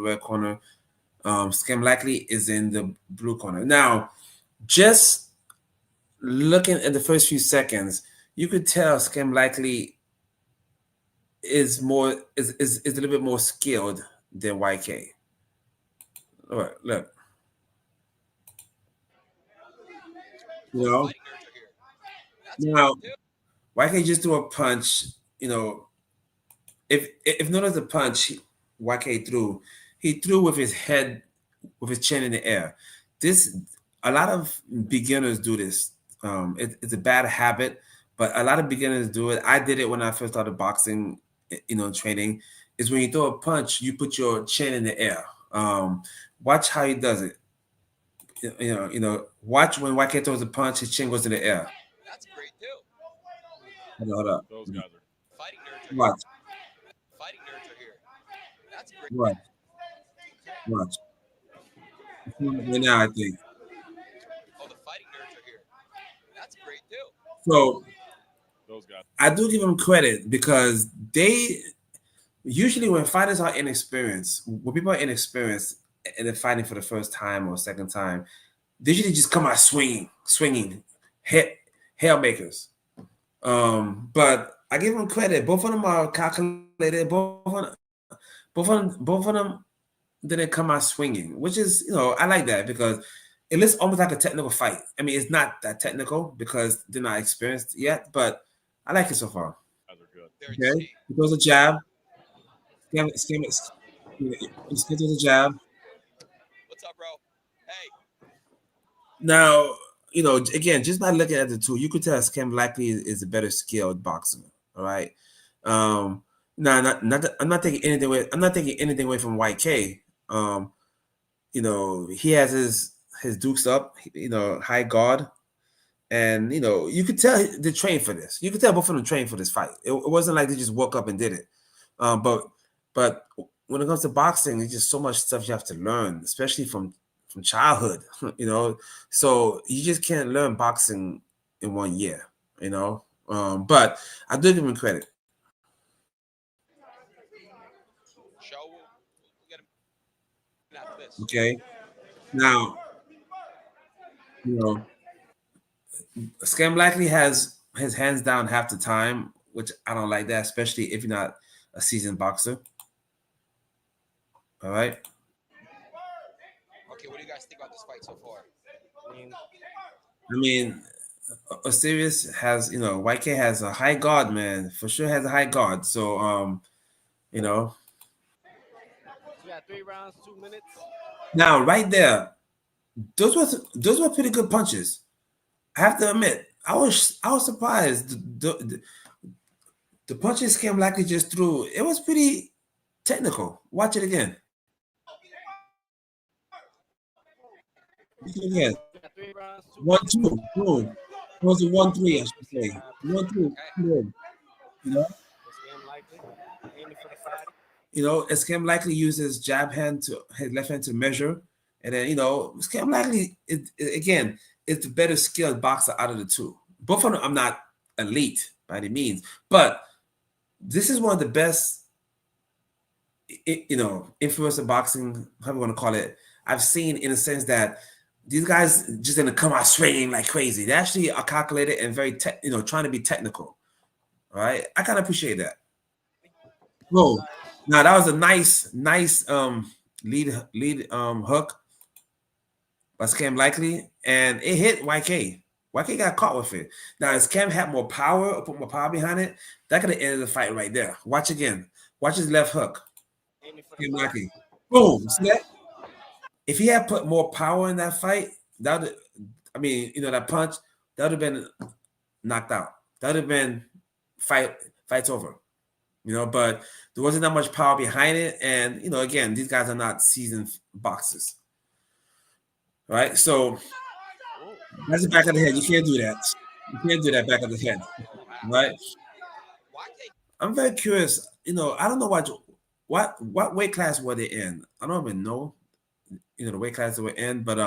red corner. Skim Likely is in the blue corner. Now, just looking at the first few seconds, you could tell Skim Likely is a little bit more skilled than YK. All right, look. You know, now YK just threw a punch. You know, if notice the punch YK threw, he threw with his head, with his chin in the air. This a lot of beginners do this. It's a bad habit, but a lot of beginners do it. I did it when I first started boxing. Training is when you throw a punch, you put your chin in the air. Watch how he does it. Watch when YK throws a punch, his chin goes in the air. That's great too. Hold up. Those guys are Fighting nurture. Watch. Fighting nurture here. That's great. Watch. Watch. Right now, I think. Oh, the fighting nurture here. That's great too. So those guys. I do give them credit because they usually when fighters are inexperienced, when people are inexperienced and they're fighting for the first time or second time, they usually just come out swinging, hail makers. But I give them credit. Both of them are calculated. Both of them didn't come out swinging, which is I like that because it looks almost like a technical fight. I mean, it's not that technical because they're not experienced yet, but I like it so far. Guys are Okay, good. he throws a jab. He throws a jab. What's up, bro? Hey. Now, again, just by looking at the two, you could tell Skim Likely is a better skilled boxer. All right. No, I'm not taking anything away. I'm not taking anything away from YK. He has his dukes up. High guard, and you could tell they trained for this. You could tell both of them trained for this fight. It wasn't like they just woke up and did it. But when it comes to boxing, there's just so much stuff you have to learn, especially from childhood. So you just can't learn boxing in 1 year. But I do give him credit. Okay. Now, Scam Likely has his hands down half the time, which I don't like that, especially if you're not a seasoned boxer. All right. Okay, what do you guys think about this fight so far? I mean, Osiris has, YK has a high guard, man. For sure has a high guard. So, We got 3 rounds, 2 minutes. Now right there, those were pretty good punches. I have to admit, I was surprised. The punches Scam Likely just threw, it was pretty technical. Watch it again. Again. 1-2. Boom. It was a 1-3, I should say. 1-3. Boom. Scam Likely uses jab hand to his left hand to measure, and then Scam Likely again is the better skilled boxer out of the two. Both of them, I'm not elite by any means, but this is one of the best, influencer boxing, however you want to call it, I've seen, in a sense that these guys just gonna come out swinging like crazy. They actually are calculated and very, trying to be technical. All right, I kind of appreciate that. Whoa, now that was a nice lead hook by Scam Likely, and it hit YK. YK got caught with it. Now, if Scam had more power or put more power behind it, that could have ended the fight right there. Watch again. Watch his left hook. Scam Likely. Boom. See that? If he had put more power in that fight, that would, that punch, that would have been knocked out. That would have been fight's over. But there wasn't that much power behind it. And, again, these guys are not seasoned boxers. Right? So that's the back of the head. You can't do that. You can't do that back of the head. Right? I'm very curious. I don't know what weight class were they in. I don't even know, the weight class they were in, but